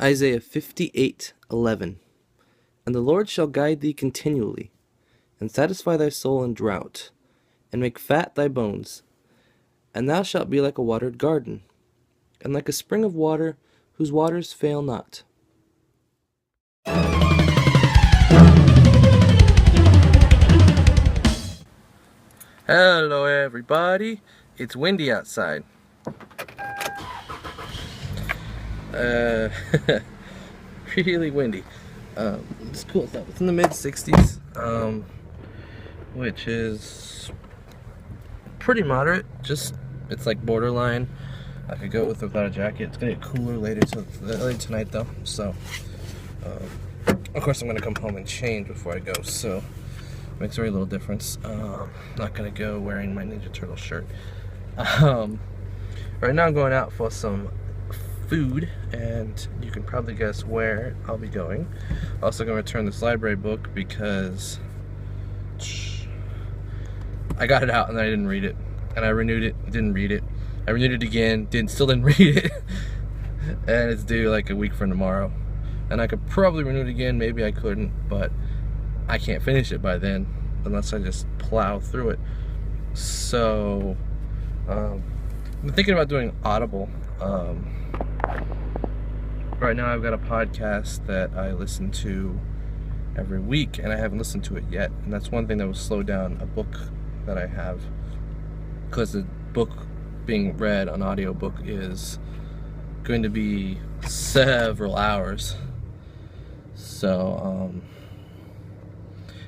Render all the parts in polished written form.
Isaiah 58:11. And the Lord shall guide thee continually, and satisfy thy soul in drought, and make fat thy bones. And thou shalt be like a watered garden, and like a spring of water, whose waters fail not. Hello everybody, it's windy outside. Really windy. It's cool stuff. It's in the mid-60s, which is pretty moderate. Just, it's like borderline. I could go with without a jacket. It's gonna get cooler later tonight though. So, of course I'm gonna come home and change before I go. So, it makes very little difference. Not gonna go wearing my Ninja Turtle shirt. Right now I'm going out for some food, and you can probably guess where I'll be going. Also gonna return this library book because I got it out and I didn't read it, and I renewed it, didn't read it. I renewed it again, still didn't read it, and it's due like a week from tomorrow. And I could probably renew it again, maybe I couldn't, but I can't finish it by then unless I just plow through it. So I'm thinking about doing Audible. Right now I've got a podcast that I listen to every week, and I haven't listened to it yet, and that's one thing that will slow down a book that I have, because the book being read on audiobook is going to be several hours. So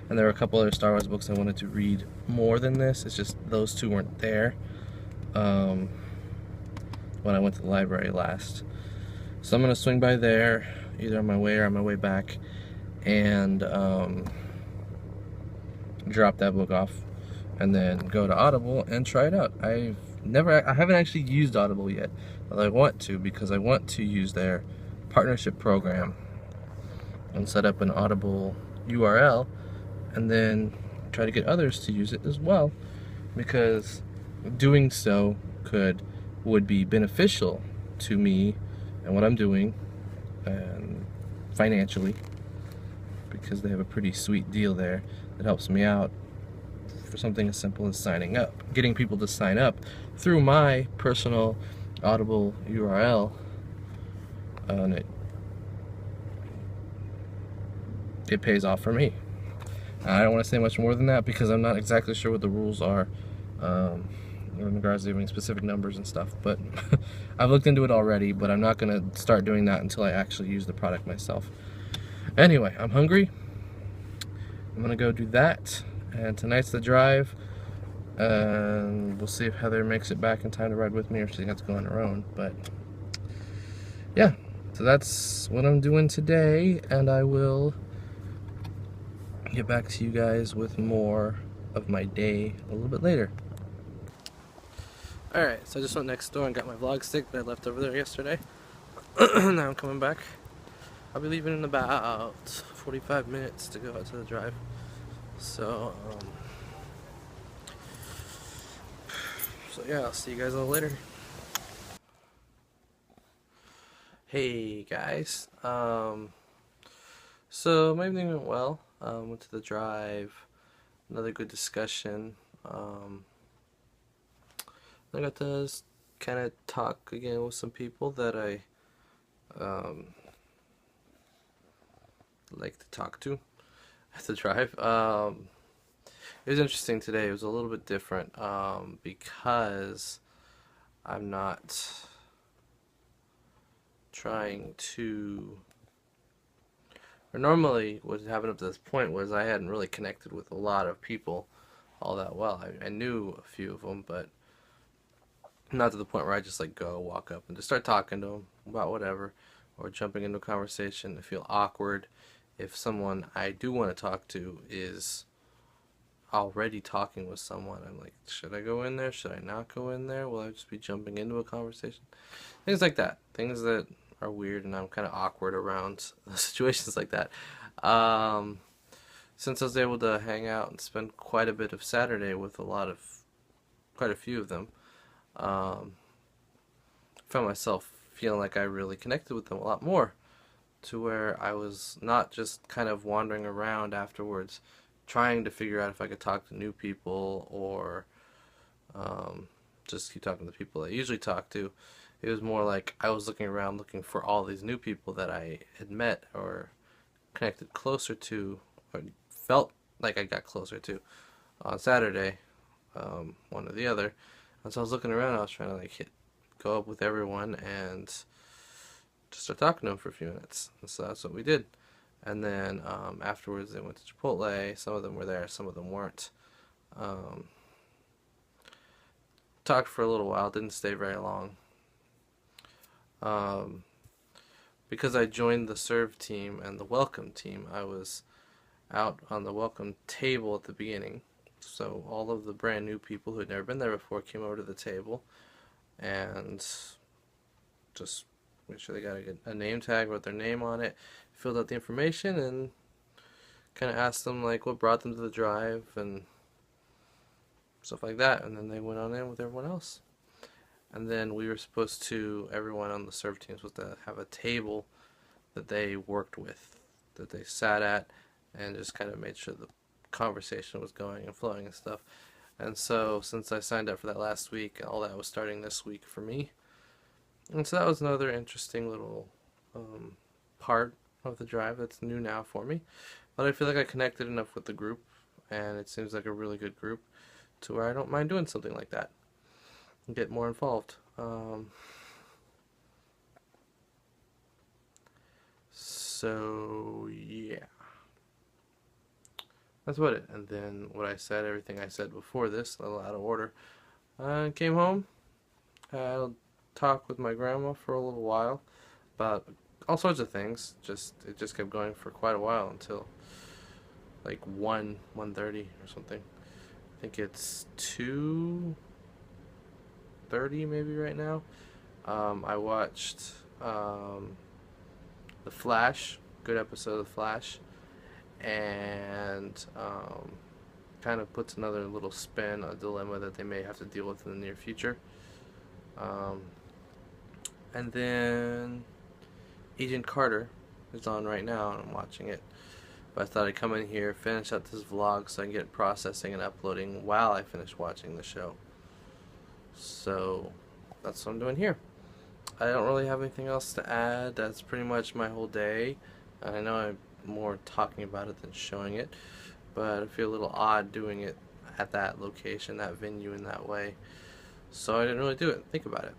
and there were a couple other Star Wars books I wanted to read more than this. It's just those two weren't there when I went to the library last. So I'm gonna swing by there either on my way or on my way back, and drop that book off, and then go to Audible and try it out. I haven't actually used Audible yet, but I want to, because I want to use their partnership program and set up an Audible URL, and then try to get others to use it as well, because doing so would be beneficial to me and what I'm doing, and financially, because they have a pretty sweet deal there that helps me out for something as simple as signing up, getting people to sign up through my personal Audible URL, and it pays off for me. I don't want to say much more than that because I'm not exactly sure what the rules are in regards to giving specific numbers and stuff, but I've looked into it already, but I'm not going to start doing that until I actually use the product myself. Anyway, I'm hungry. I'm going to go do that, and tonight's the drive, and we'll see if Heather makes it back in time to ride with me, or she has to go on her own. But yeah, so that's what I'm doing today, and I will get back to you guys with more of my day a little bit later. Alright, so I just went next door and got my vlog stick that I left over there yesterday. Now I'm coming back. I'll be leaving in about 45 minutes to go out to the drive. So yeah, I'll see you guys a little later. Hey guys, so my evening went well. Went to the drive, another good discussion. I got to kind of talk again with some people that I like to talk to at the drive. It was interesting today. It was a little bit different because I'm not trying to, or normally what happened up to this point was I hadn't really connected with a lot of people all that well. I knew a few of them, but not to the point where I just like go walk up and just start talking to them about whatever, or jumping into a conversation. I feel awkward if someone I do want to talk to is already talking with someone. I'm like, should I go in there? Should I not go in there? Will I just be jumping into a conversation? Things like that. Things that are weird, and I'm kind of awkward around situations like that. Since I was able to hang out and spend quite a bit of Saturday with quite a few of them, I found myself feeling like I really connected with them a lot more to where I was not just kind of wandering around afterwards trying to figure out if I could talk to new people or um, just keep talking to the people I usually talk to. It was more like I was looking around looking for all these new people that I had met or connected closer to or felt like I got closer to on Saturday, one or the other. And so I was looking around, I was trying to go up with everyone and just start talking to them for a few minutes. And so that's what we did. And then afterwards, they went to Chipotle. Some of them were there, some of them weren't. Um, Talked for a little while, didn't stay very long. Um, because I joined the serve team and the welcome team, I was out on the welcome table at the beginning. So all of the brand new people who had never been there before came over to the table and just made sure they got a name tag, wrote their name on it, filled out the information, and kind of asked them like what brought them to the drive and stuff like that. And then they went on in with everyone else. And then we were supposed to, everyone on the serve team was supposed to have a table that they worked with, that they sat at, and just kind of made sure the conversation was going and flowing and stuff. And so since I signed up for that last week, all that was starting this week for me. And so that was another interesting little part of the drive that's new now for me. But I feel like I connected enough with the group, and it seems like a really good group to where I don't mind doing something like that and get more involved. So yeah, that's about it. And then what I said, everything I said before this, a little out of order. Came home, had a talk with my grandma for a little while about all sorts of things. It just kept going for quite a while until like 1:30 or something. I think it's 2:30 maybe right now. I watched The Flash, good episode of The Flash, and kind of puts another little spin, a dilemma that they may have to deal with in the near future. And then Agent Carter is on right now, and I'm watching it. But I thought I'd come in here, finish up this vlog so I can get processing and uploading while I finish watching the show. So that's what I'm doing here. I don't really have anything else to add. That's pretty much my whole day. I know I'm more talking about it than showing it, but I feel a little odd doing it at that location, that venue in that way. So I didn't really do it. Think about it.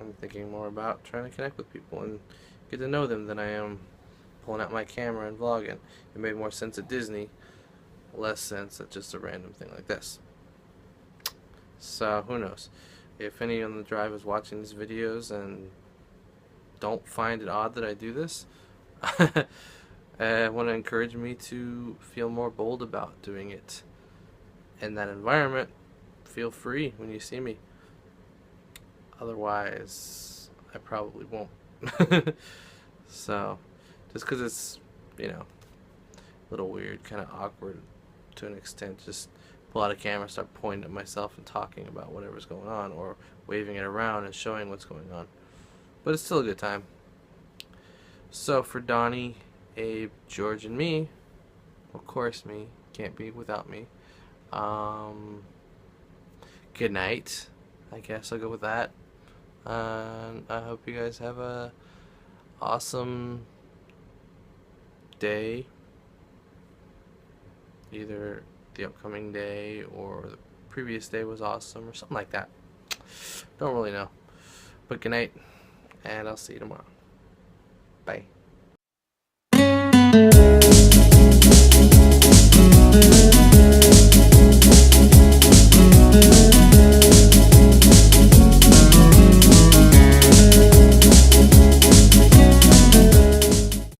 I'm thinking more about trying to connect with people and get to know them than I am pulling out my camera and vlogging. It made more sense at Disney, less sense at just a random thing like this. So who knows? If any on the drive is watching these videos and don't find it odd that I do this, want to encourage me to feel more bold about doing it in that environment. Feel free when you see me. Otherwise, I probably won't. So, just because it's, a little weird, kind of awkward to an extent, just pull out a camera, start pointing at myself and talking about whatever's going on, or waving it around and showing what's going on. But it's still a good time. So for Donnie, Abe, George, and me, of course me, can't be without me. Good night. I guess I'll go with that. And I hope you guys have a awesome day. Either the upcoming day or the previous day was awesome or something like that. Don't really know. But good night, and I'll see you tomorrow. Bye.